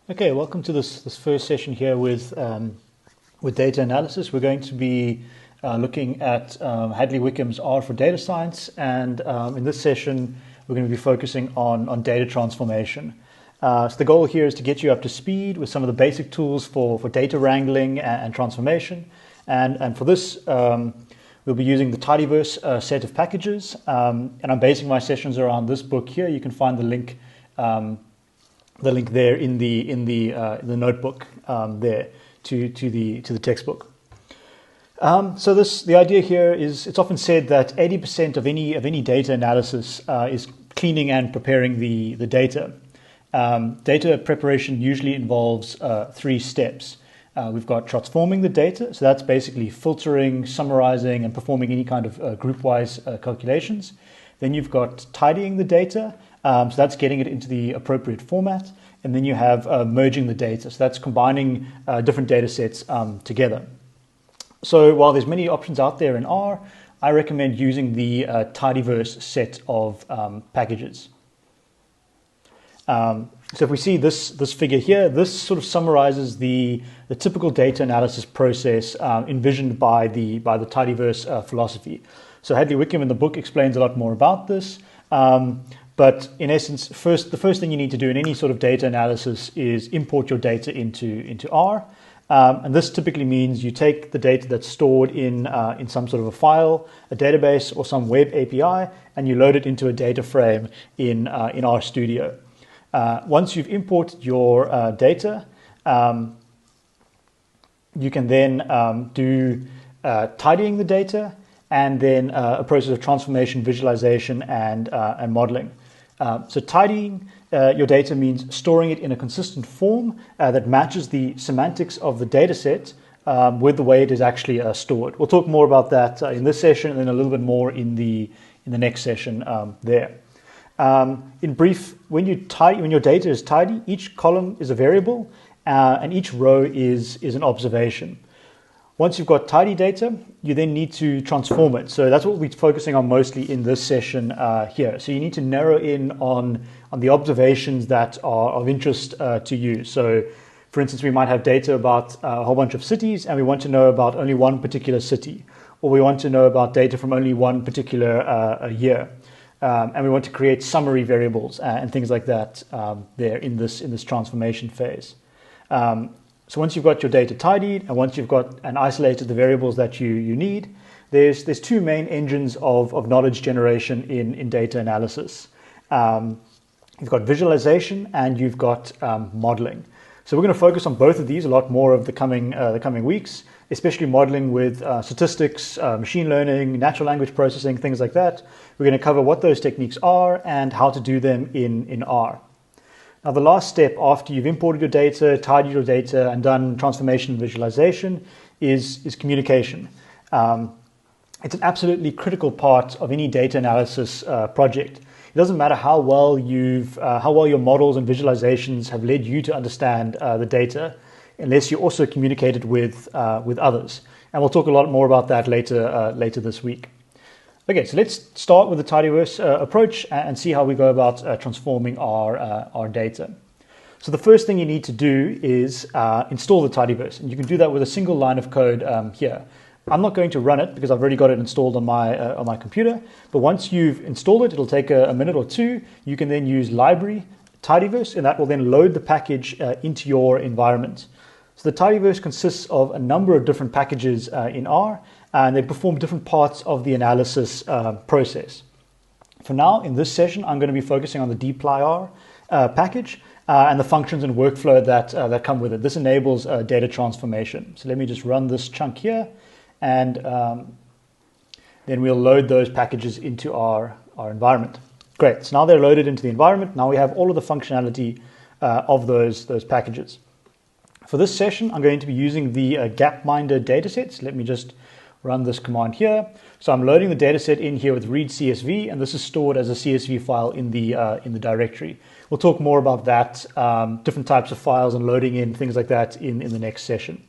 Okay, welcome to this first session here with data analysis. We're going to be looking at Hadley Wickham's R for Data Science, and in this session we're going to be focusing on data transformation. So the goal here is to get you up to speed with some of the basic tools for data wrangling and transformation, and for this we'll be using the tidyverse set of packages, and I'm basing my sessions around this book here. You can find the link there in the notebook there to the textbook. So the idea here is, it's often said that 80% of any data analysis is cleaning and preparing the data. Data preparation usually involves three steps. We've got transforming the data, so that's basically filtering, summarizing, and performing any kind of group-wise calculations. Then you've got tidying the data, so that's getting it into the appropriate format. And then you have merging the data, so that's combining different data sets together. So while there's many options out there in R, I recommend using the tidyverse set of packages. So if we see this figure here, this sort of summarizes the typical data analysis process envisioned by the tidyverse philosophy. So Hadley Wickham in the book explains a lot more about this. But in essence, the first thing you need to do in any sort of data analysis is import your data into R. And this typically means you take the data that's stored in some sort of a file, a database, or some web API, and you load it into a data frame in RStudio. Once you've imported your data, you can then do tidying the data, and then a process of transformation, visualization, and modeling. So tidying your data means storing it in a consistent form that matches the semantics of the data set with the way it is actually stored. We'll talk more about that in this session, and then a little bit more in the next session there. In brief, when your data is tidy, each column is a variable and each row is an observation. Once you've got tidy data, you then need to transform it. So that's what we're focusing on mostly in this session here. So you need to narrow in on the observations that are of interest to you. So for instance, we might have data about a whole bunch of cities, and we want to know about only one particular city, or we want to know about data from only one particular year. And we want to create summary variables and things like that there in this transformation phase. So once you've got your data tidied, and once you've got and isolated the variables that you need, there's two main engines of knowledge generation in data analysis. You've got visualization and you've got modeling. So we're going to focus on both of these a lot more of the coming weeks, especially modeling with statistics, machine learning, natural language processing, things like that. We're going to cover what those techniques are and how to do them in R. Now, the last step after you've imported your data, tidied your data, and done transformation and visualization is communication. It's an absolutely critical part of any data analysis project. It doesn't matter how well your models and visualizations have led you to understand the data, unless you also communicate it with others. And we'll talk a lot more about that later this week. Okay, so let's start with the tidyverse approach and see how we go about transforming our data. So the first thing you need to do is install the tidyverse, and you can do that with a single line of code here. I'm not going to run it because I've already got it installed on my computer, but once you've installed it, it'll take a minute or two. You can then use library tidyverse, and that will then load the package into your environment. So the tidyverse consists of a number of different packages in R, and they perform different parts of the analysis process. For now, in this session, I'm going to be focusing on the dplyr package and the functions and workflow that come with it. This enables data transformation. So let me just run this chunk here, and then we'll load those packages into our environment. Great, so now they're loaded into the environment. Now we have all of the functionality of those packages. For this session, I'm going to be using the gapminder datasets. Let me just run this command here. So I'm loading the dataset in here with read CSV, and this is stored as a CSV file in the directory. We'll talk more about that, different types of files and loading in things like that in the next session.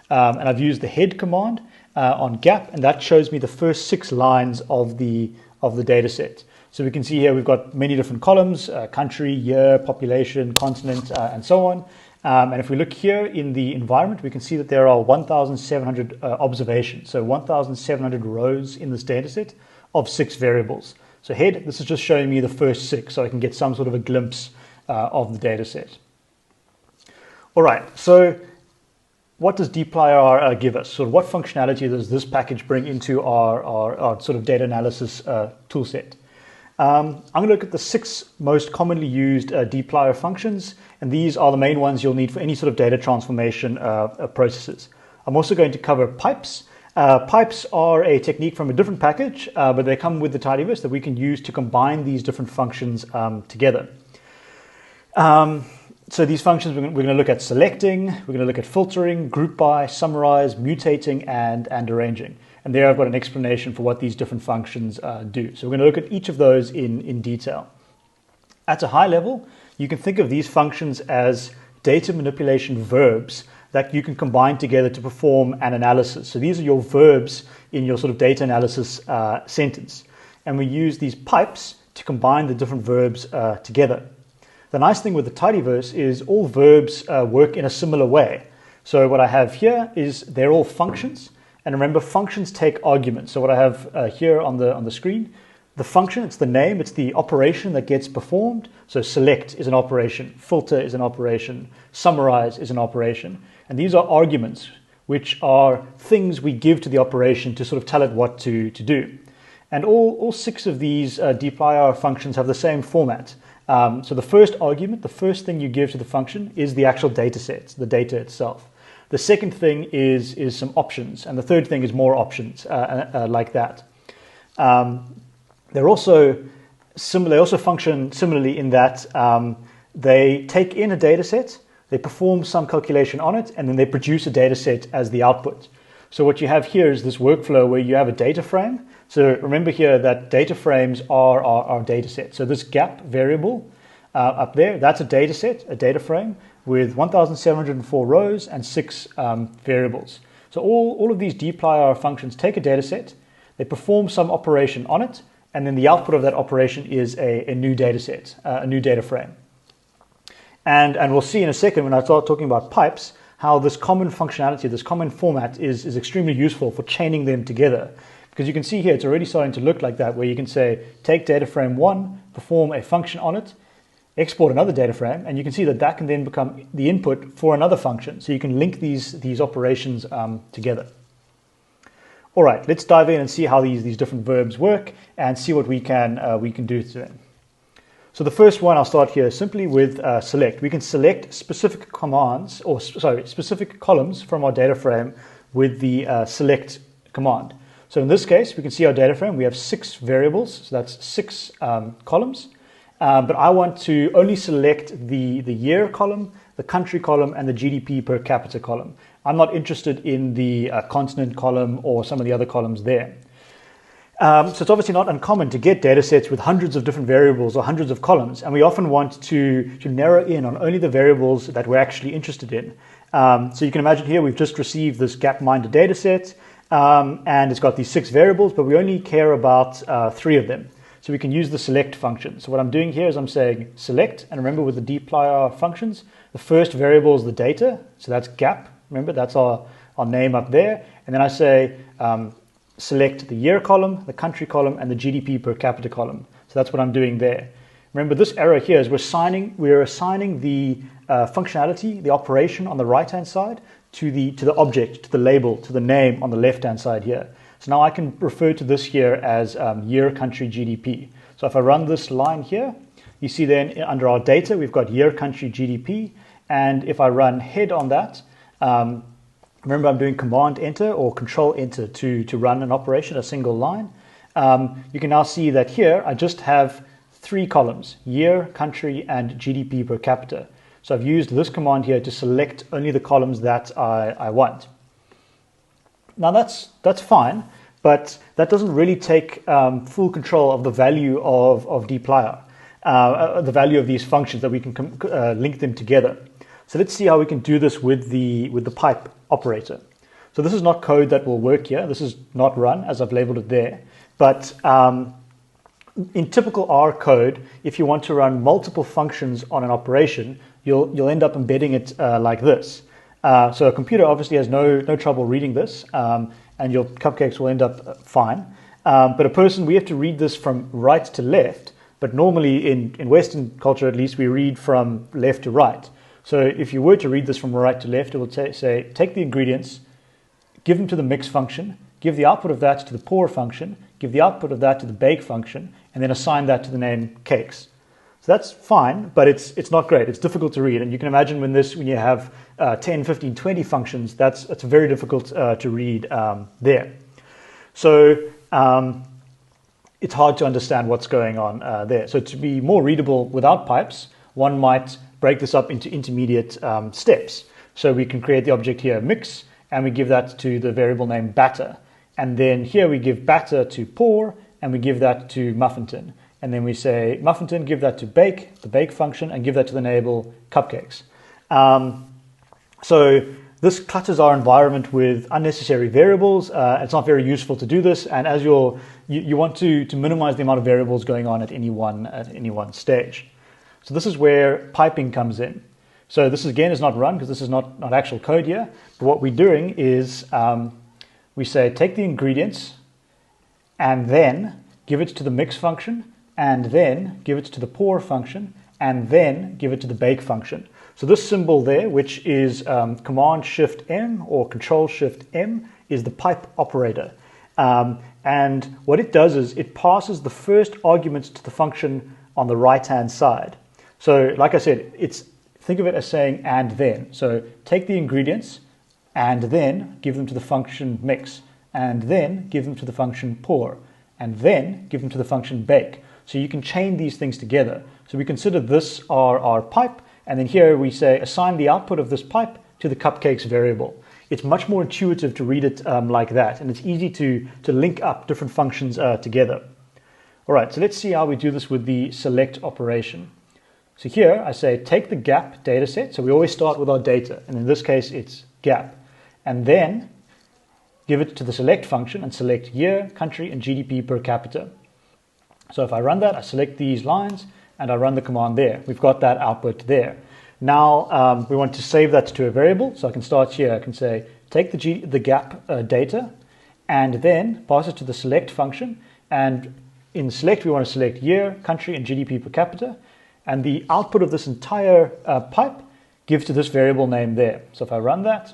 And I've used the head command on gap, and that shows me the first 6 lines of the dataset. So we can see here we've got many different columns: country, year, population, continent, and so on. And if we look here in the environment, we can see that there are 1,700 observations, so 1,700 rows in this data set of 6 variables. So head, this is just showing me the first 6, so I can get some sort of a glimpse of the data set. All right, so what does dplyr give us? So what functionality does this package bring into our sort of data analysis tool set? I'm going to look at the 6 most commonly used dplyr functions, and these are the main ones you'll need for any sort of data transformation processes. I'm also going to cover pipes. Pipes are a technique from a different package, but they come with the tidyverse that we can use to combine these different functions together. So these functions, we're going to look at selecting, we're going to look at filtering, group by, summarize, mutating, and arranging. And there I've got an explanation for what these different functions do. So we're going to look at each of those in detail. At a high level, you can think of these functions as data manipulation verbs that you can combine together to perform an analysis. So these are your verbs in your sort of data analysis sentence. And we use these pipes to combine the different verbs together. The nice thing with the tidyverse is all verbs work in a similar way. So what I have here is they're all functions. And remember, functions take arguments. So what I have here on the screen, the function, it's the name, it's the operation that gets performed. So select is an operation, filter is an operation, summarize is an operation. And these are arguments, which are things we give to the operation to sort of tell it what to do. And all 6 of these dplyr functions have the same format. So the first argument, the first thing you give to the function is the actual data set, the data itself. The second thing is some options, and the third thing is more options like that. They're also similar. They also function similarly in that they take in a data set, they perform some calculation on it, and then they produce a data set as the output. So what you have here is this workflow where you have a data frame. So remember here that data frames are our data set. So this gap variable up there, that's a data set, a data frame with 1,704 rows and 6 variables. So all of these dplyr functions take a data set, they perform some operation on it, and then the output of that operation is a new data set, a new data frame. And we'll see in a second when I start talking about pipes, how this common functionality, this common format is extremely useful for chaining them together. Because you can see here, it's already starting to look like that, where you can say, take data frame 1, perform a function on it, export another data frame, and you can see that that can then become the input for another function. So you can link these operations together. All right, let's dive in and see how these different verbs work and see what we can do to them. So the first one, I'll start here simply with select. We can select specific commands, or specific columns from our data frame with the select command. So in this case, we can see our data frame. We have 6 variables, so that's 6 columns. But I want to only select the year column, the country column, and the GDP per capita column. I'm not interested in the continent column or some of the other columns there. So it's obviously not uncommon to get data sets with hundreds of different variables or hundreds of columns, and we often want to narrow in on only the variables that we're actually interested in. So you can imagine here we've just received this Gapminder data set, and it's got these 6 variables, but we only care about 3 of them. So we can use the select function. So what I'm doing here is I'm saying select, and remember with the dplyr functions, the first variable is the data, so that's gap. Remember, that's our name up there. And then I say select the year column, the country column, and the GDP per capita column. So that's what I'm doing there. Remember, this error here is we're assigning the functionality, the operation on the right-hand side to the object, to the label, to the name on the left-hand side here. So now I can refer to this here as year, country, GDP. So if I run this line here, you see then under our data, we've got year, country, GDP. And if I run head on that, remember I'm doing command enter or control enter to run an operation, a single line. You can now see that here I just have 3 columns, year, country, and GDP per capita. So I've used this command here to select only the columns that I want. Now that's fine, but that doesn't really take full control of the value of dplyr, the value of these functions that we can link them together. So let's see how we can do this with the pipe operator. So this is not code that will work here. This is not run, as I've labeled it there. But in typical R code, if you want to run multiple functions on an operation, you'll end up embedding it like this. So a computer obviously has no trouble reading this, and your cupcakes will end up fine. But a person, we have to read this from right to left, but normally in Western culture at least, we read from left to right. So if you were to read this from right to left, it will say, take the ingredients, give them to the mix function, give the output of that to the pour function, give the output of that to the bake function, and then assign that to the name cakes. So that's fine, but it's not great. It's difficult to read. And you can imagine when you have 10, 15, 20 functions, it's very difficult to read there. So it's hard to understand what's going on there. So to be more readable without pipes, one might break this up into intermediate steps. So we can create the object here, mix, and we give that to the variable name batter. And then here we give batter to pour, and we give that to muffin tin. And then we say muffin tin, give that to bake, the bake function, and give that to the enable cupcakes. So this clutters our environment with unnecessary variables. It's not very useful to do this, and as you want to minimize the amount of variables going on at any one stage. So this is where piping comes in. So this again is not run because this is not actual code here. But what we're doing is we say take the ingredients and then give it to the mix function, and then give it to the pour function, and then give it to the bake function. So this symbol there, which is Command-Shift-M or Control-Shift-M, is the pipe operator. And what it does is it passes the first argument to the function on the right-hand side. So like I said, think of it as saying and then. So take the ingredients and then give them to the function mix, and then give them to the function pour, and then give them to the function bake. So you can chain these things together. So we consider this our pipe, and then here we say assign the output of this pipe to the cupcakes variable. It's much more intuitive to read it like that, and it's easy to link up different functions together. All right, so let's see how we do this with the select operation. So here I say take the gap data set. So we always start with our data, and in this case it's gap, and then give it to the select function and select year, country, and GDP per capita. So if I run that, I select these lines and I run the command there. We've got that output there. Now we want to save that to a variable. So I can start here. I can say take the gap data and then pass it to the select function. And in select, we want to select year, country, and GDP per capita. And the output of this entire pipe gives to this variable name there. So if I run that,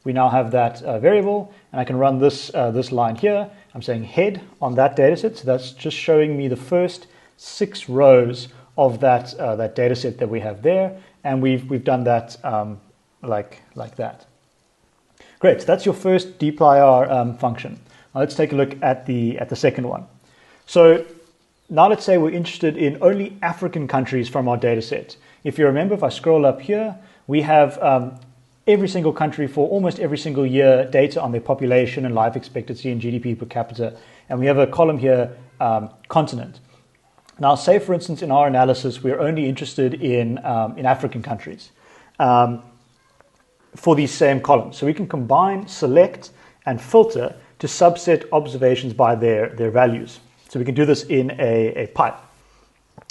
we now have that variable, and I can run this line here. I'm saying head on that data set, so that's just showing me the first 6 rows of that data set that we have there, and we've done that like that. Great, so that's your first dplyr function. Now let's take a look at the second one. So now let's say we're interested in only African countries from our data set. If you remember, if I scroll up here, we have every single country for almost every single year data on their population and life expectancy and GDP per capita. And we have a column here, continent. Now, say for instance, in our analysis, we're only interested in African countries for these same columns. So we can combine, select, and filter to subset observations by their values. So we can do this in a pipe.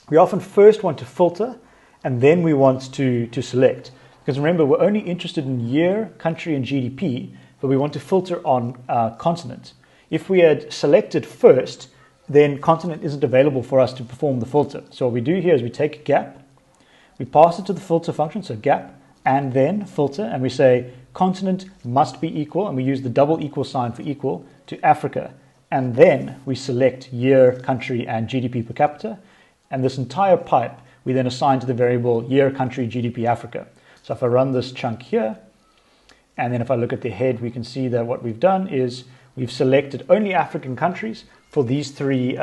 We often first want to filter, and then we want to select. Because remember, we're only interested in year, country, and GDP, but we want to filter on continent. If we had selected first, then continent isn't available for us to perform the filter. So what we do here is we take gap, we pass it to the filter function, so gap, and then filter, and we say continent must be equal, and we use the double equal sign for equal, to Africa. And then we select year, country, and GDP per capita. And this entire pipe, we then assign to the variable year, country, GDP, Africa. So if I run this chunk here, and then if I look at the head, we can see that what we've done is we've selected only African countries for these three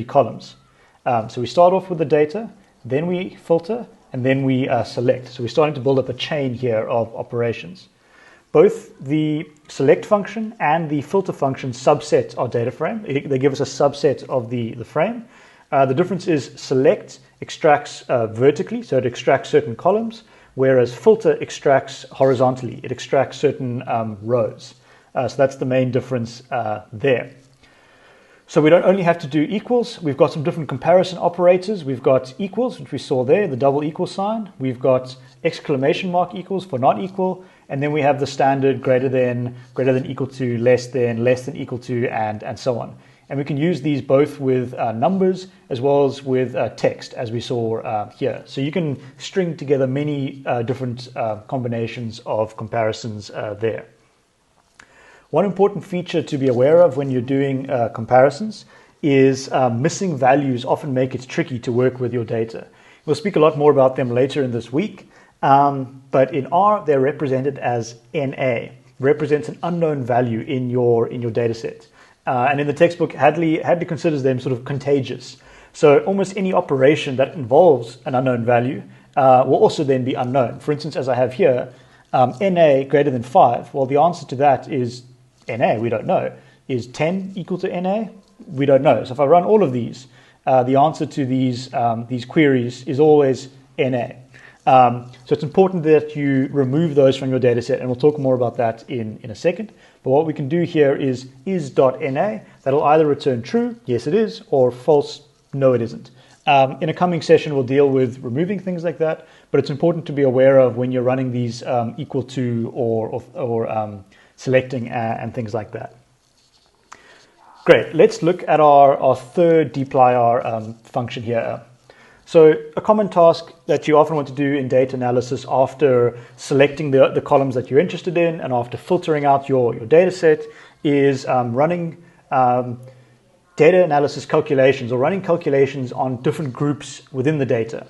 columns. So we start off with the data, then we filter, and then we select. So we're starting to build up a chain here of operations. Both the select function and the filter function subset our data frame. They give us a subset of the frame. The difference is select extracts vertically, so it extracts certain columns, whereas filter extracts horizontally. It extracts certain rows. So that's the main difference there. So we don't only have to do equals, we've got some different comparison operators. We've got equals, which we saw there, the double equal sign. We've got exclamation mark equals for not equal. And then we have the standard greater than equal to, less than equal to, and so on. And we can use these both with numbers as well as with text, as we saw here. So you can string together many different combinations of comparisons there. One important feature to be aware of when you're doing comparisons is missing values often make it tricky to work with your data. We'll speak a lot more about them later in this week, but in R, they're represented as NA, represents an unknown value in your data set. And in the textbook, Hadley considers them sort of contagious. So almost any operation that involves an unknown value will also then be unknown. For instance, as I have here, NA greater than 5. Well, the answer to that is NA, we don't know. Is 10 equal to NA? We don't know. So if I run all of these, the answer to these queries is always NA. So it's important that you remove those from your data set, and we'll talk more about that in a second. But what we can do here is.na. That'll either return true, yes it is, or false, no it isn't. In a coming session, we'll deal with removing things like that, but it's important to be aware of when you're running these equal to or selecting and things like that. Great, let's look at our third dplyr function here. So a common task that you often want to do in data analysis after selecting the columns that you're interested in and after filtering out your data set is running data analysis calculations or running calculations on different groups within the data.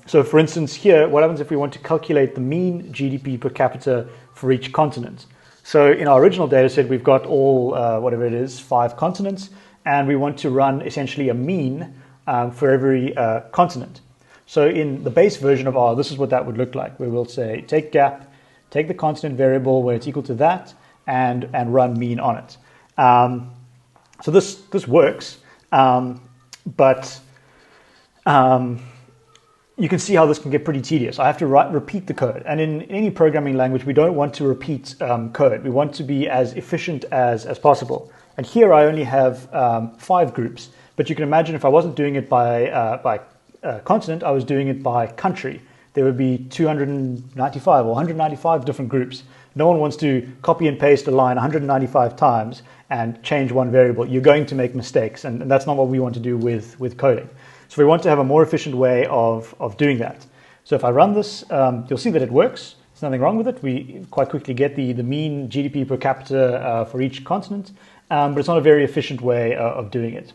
So for instance here, what happens if we want to calculate the mean GDP per capita for each continent? So in our original data set, we've got all, whatever it is, 5 continents, and we want to run essentially a mean for every continent. So in the base version of R, this is what that would look like, where we'll say take gap, take the continent variable where it's equal to that, and run mean on it. So this works, but you can see how this can get pretty tedious. I have to repeat the code, and in any programming language, we don't want to repeat code. We want to be as efficient as possible. And here I only have 5 groups. But you can imagine if I wasn't doing it by continent, I was doing it by country. There would be 295 or 195 different groups. No one wants to copy and paste a line 195 times and change one variable. You're going to make mistakes, and that's not what we want to do with coding. So we want to have a more efficient way of doing that. So if I run this, you'll see that it works. There's nothing wrong with it. We quite quickly get the mean GDP per capita for each continent, but it's not a very efficient way of doing it.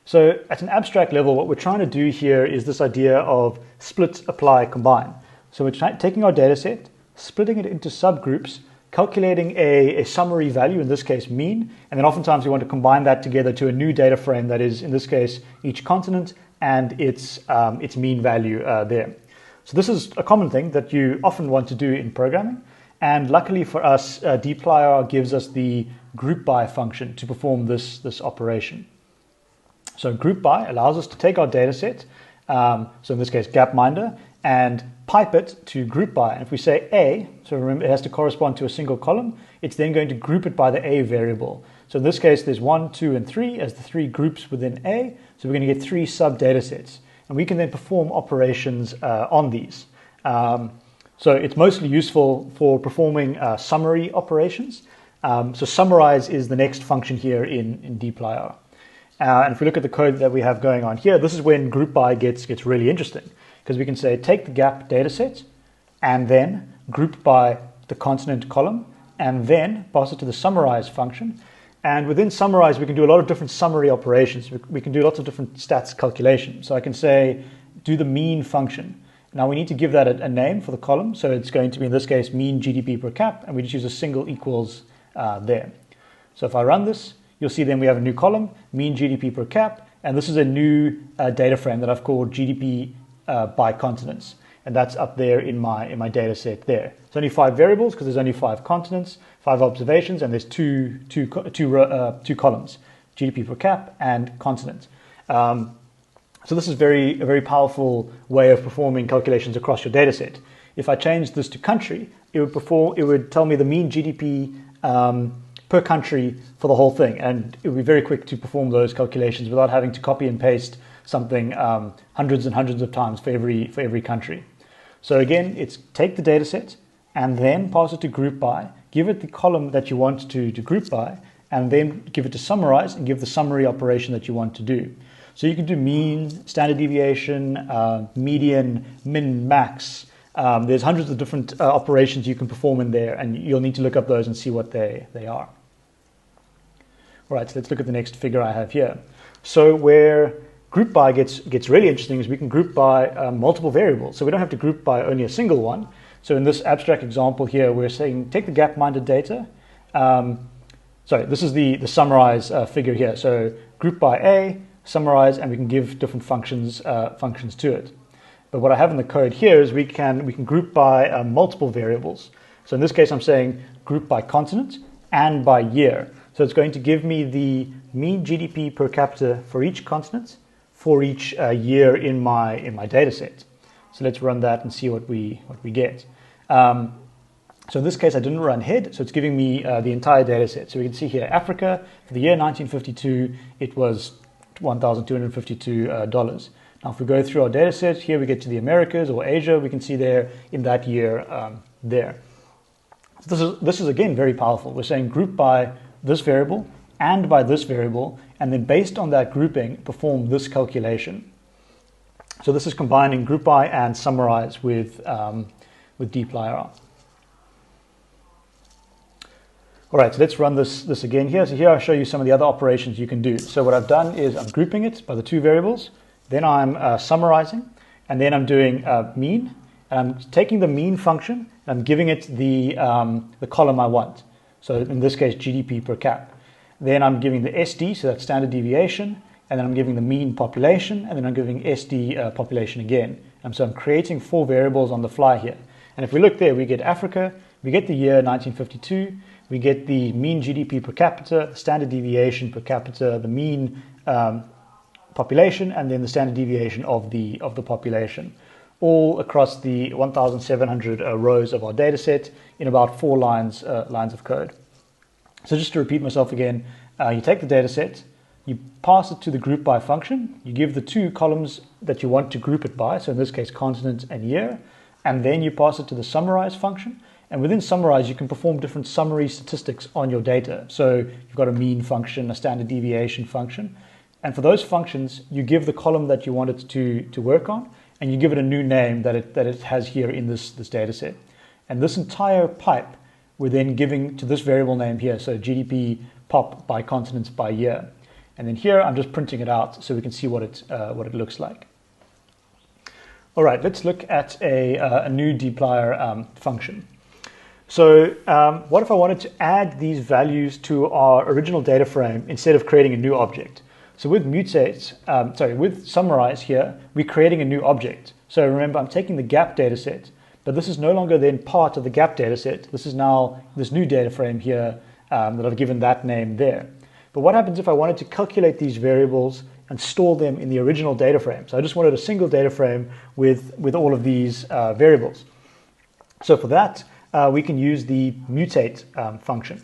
So at an abstract level, what we're trying to do here is this idea of split, apply, combine. So we're taking our data set, splitting it into subgroups, calculating a summary value, in this case mean, and then oftentimes we want to combine that together to a new data frame that is, in this case, each continent and its mean value there. So this is a common thing that you often want to do in programming, and luckily for us, dplyr gives us the group by function to perform this operation. So group by allows us to take our data set, so in this case gapminder, and pipe it to group by. And if we say A, so remember it has to correspond to a single column, it's then going to group it by the A variable. So in this case there's 1, 2, and 3 as the 3 groups within A, so we're going to get 3 sub data sets. And we can then perform operations on these. So it's mostly useful for performing summary operations. So summarize is the next function here in dplyr. And if we look at the code that we have going on here, this is when group by gets really interesting, because we can say take the gap data set and then group by the continent column and then pass it to the summarize function. And within summarize, we can do a lot of different summary operations. We can do lots of different stats calculations. So I can say do the mean function. Now we need to give that a name for the column. So it's going to be, in this case, mean GDP per cap, and we just use a single equals there. So if I run this, you'll see then we have a new column, mean GDP per cap, and this is a new data frame that I've called GDP by continents, and that's up there in my data set there. It's only 5 variables because there's only 5 continents, 5 observations, and there's two columns, GDP per cap and continent. So this is a very powerful way of performing calculations across your data set. If I change this to country, it would tell me the mean GDP per country for the whole thing. And it would be very quick to perform those calculations without having to copy and paste something hundreds and hundreds of times for every country. So again, it's take the data set and then pass it to group by, give it the column that you want to group by, and then give it to summarize and give the summary operation that you want to do. So you can do mean, standard deviation, median, min, max. There's hundreds of different operations you can perform in there, and you'll need to look up those and see what they are. All right, so let's look at the next figure I have here. So where group by gets really interesting is we can group by multiple variables. So we don't have to group by only a single one. So in this abstract example here, we're saying take the gap-minded data. Sorry, this is the summarize figure here. So group by A, summarize, and we can give different functions to it. But what I have in the code here is we can group by multiple variables. So in this case, I'm saying group by continent and by year. So it's going to give me the mean GDP per capita for each continent for each year in my data set. So let's run that and see what we get. So in this case, I didn't run head, so it's giving me the entire data set. So we can see here, Africa, for the year 1952, it was $1,252. Now, if we go through our data set, here we get to the Americas or Asia, we can see there in that year there. So this is again very powerful. We're saying group by this variable and by this variable, and then based on that grouping, perform this calculation. So this is combining group by and summarize with dplyr. All right, so let's run this again here. So here I'll show you some of the other operations you can do. So what I've done is I'm grouping it by the two variables, then I'm summarizing, and then I'm doing mean. And I'm taking the mean function, and I'm giving it the column I want. So in this case, GDP per cap. Then I'm giving the SD, so that's standard deviation, and then I'm giving the mean population, and then I'm giving SD population again. And so I'm creating 4 variables on the fly here. And if we look there, we get Africa, we get the year 1952, we get the mean GDP per capita, standard deviation per capita, the mean population, and then the standard deviation of the population, all across the 1,700 rows of our data set in about 4 lines of code. So just to repeat myself again, you take the data set, you pass it to the group by function, you give the 2 columns that you want to group it by, so in this case continent and year, and then you pass it to the summarize function. And within summarize, you can perform different summary statistics on your data. So you've got a mean function, a standard deviation function. And for those functions, you give the column that you want it to work on, and you give it a new name that it has here in this data set. And this entire pipe, we're then giving to this variable name here, so GDP pop by continent by year. And then here, I'm just printing it out so we can see what it looks like. All right, let's look at a new dplyr function. So what if I wanted to add these values to our original data frame instead of creating a new object? So with with summarize here, we're creating a new object. So remember, I'm taking the gap data set, but this is no longer then part of the gap data set. This is now this new data frame here that I've given that name there. But what happens if I wanted to calculate these variables and store them in the original data frame? So I just wanted a single data frame with all of these variables. So for that, we can use the mutate function.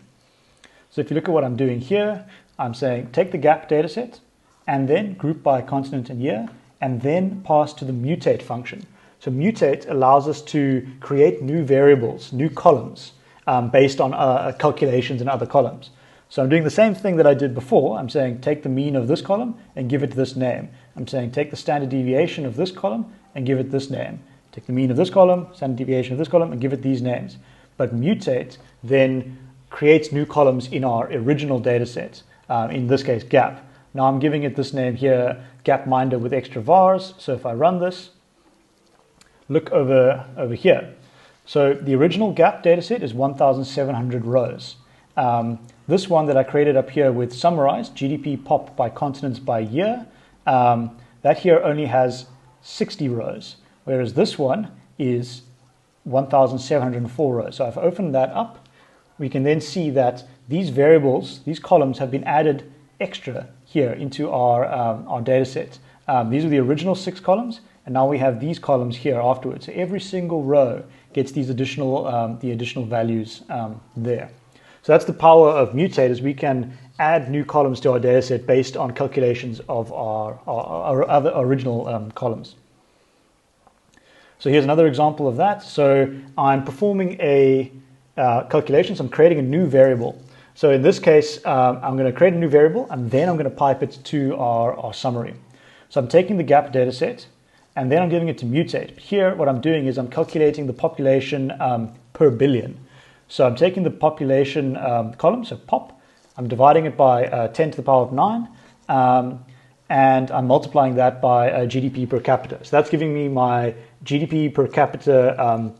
So if you look at what I'm doing here, I'm saying take the gap data set and then group by continent and year, and then pass to the mutate function. So mutate allows us to create new variables, new columns, based on calculations in other columns. So I'm doing the same thing that I did before. I'm saying take the mean of this column and give it this name. I'm saying take the standard deviation of this column and give it this name. Take the mean of this column, standard deviation of this column, and give it these names. But mutate then creates new columns in our original data set, in this case gap. Now I'm giving it this name here, gapminder with extra vars. So if I run this, look over here. So the original gap data set is 1,700 rows. This one that I created up here with summarize, GDP pop by continents by year, that here only has 60 rows, whereas this one is 1,704 rows. So if I open that up, we can then see that these variables, these columns have been added extra here into our data set. These are the original 6 columns, and now we have these columns here afterwards. So every single row gets these additional values there. So that's the power of mutate, is we can add new columns to our data set based on calculations of our other original columns. So here's another example of that. So I'm performing a calculation, so I'm creating a new variable. So in this case, I'm going to create a new variable, and then I'm going to pipe it to our summary. So I'm taking the gap data set, and then I'm giving it to mutate. Here, what I'm doing is I'm calculating the population per billion. So I'm taking the population column, so pop, I'm dividing it by 10 to the power of 9, and I'm multiplying that by GDP per capita. So that's giving me my GDP per capita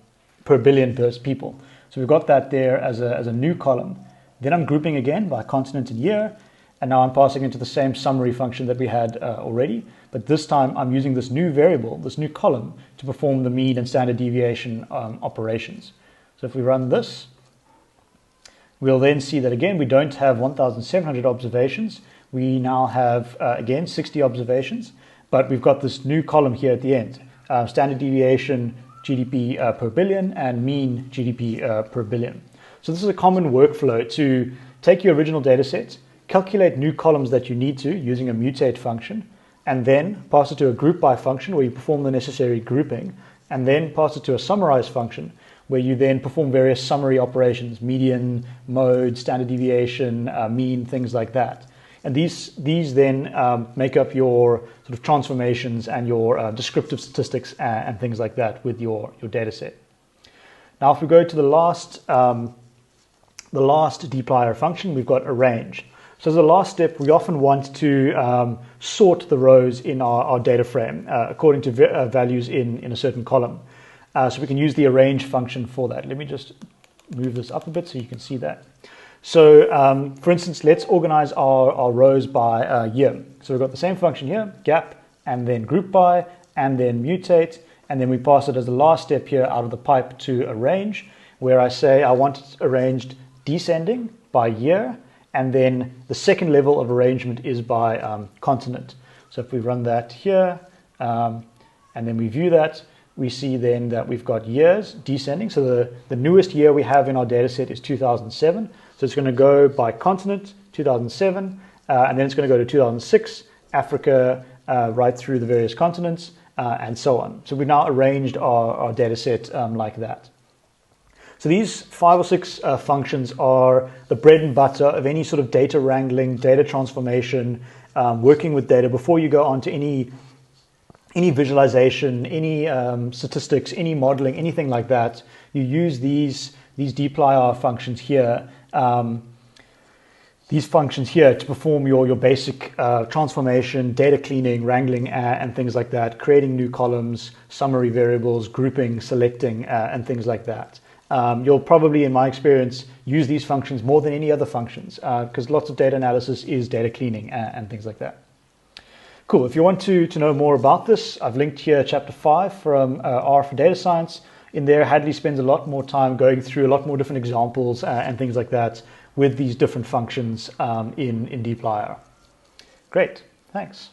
per billion people. So we've got that there as a new column. Then I'm grouping again by continent and year, and now I'm passing into the same summary function that we had already, but this time I'm using this new variable, this new column, to perform the mean and standard deviation operations. So if we run this, we'll then see that again we don't have 1,700 observations. We now have, again, 60 observations, but we've got this new column here at the end, standard deviation GDP per billion and mean GDP per billion. So this is a common workflow to take your original data set, calculate new columns that you need to using a mutate function, and then pass it to a group by function where you perform the necessary grouping, and then pass it to a summarize function where you then perform various summary operations, median, mode, standard deviation, mean, things like that. And these then make up your sort of transformations and your descriptive statistics and things like that with your data set. Now, if we go to the last dplyr function, we've got arrange. So as a last step, we often want to sort the rows in our data frame according to values in a certain column. So we can use the arrange function for that. Let me just move this up a bit so you can see that. So for instance, let's organize our rows by year. So we've got the same function here, gap, and then group by, and then mutate, and then we pass it as the last step here out of the pipe to arrange, where I say I want it arranged descending by year, and then the second level of arrangement is by continent. So if we run that here, and then we view that, we see then that we've got years descending. So the newest year we have in our data set is 2007. So it's going to go by continent, 2007, and then it's going to go to 2006, Africa, right through the various continents, and so on. So we've now arranged our data set like that. So these 5 or 6 functions are the bread and butter of any sort of data wrangling, data transformation, working with data before you go on to any visualization, any statistics, any modeling, anything like that. You use these dplyr functions here, to perform your basic transformation, data cleaning, wrangling, and things like that, creating new columns, summary variables, grouping, selecting, and things like that. You'll probably, in my experience, use these functions more than any other functions because lots of data analysis is data cleaning and things like that. Cool. If you want to know more about this, I've linked here chapter 5 from R for Data Science. In there, Hadley spends a lot more time going through a lot more different examples and things like that with these different functions in dplyr. Great. Thanks.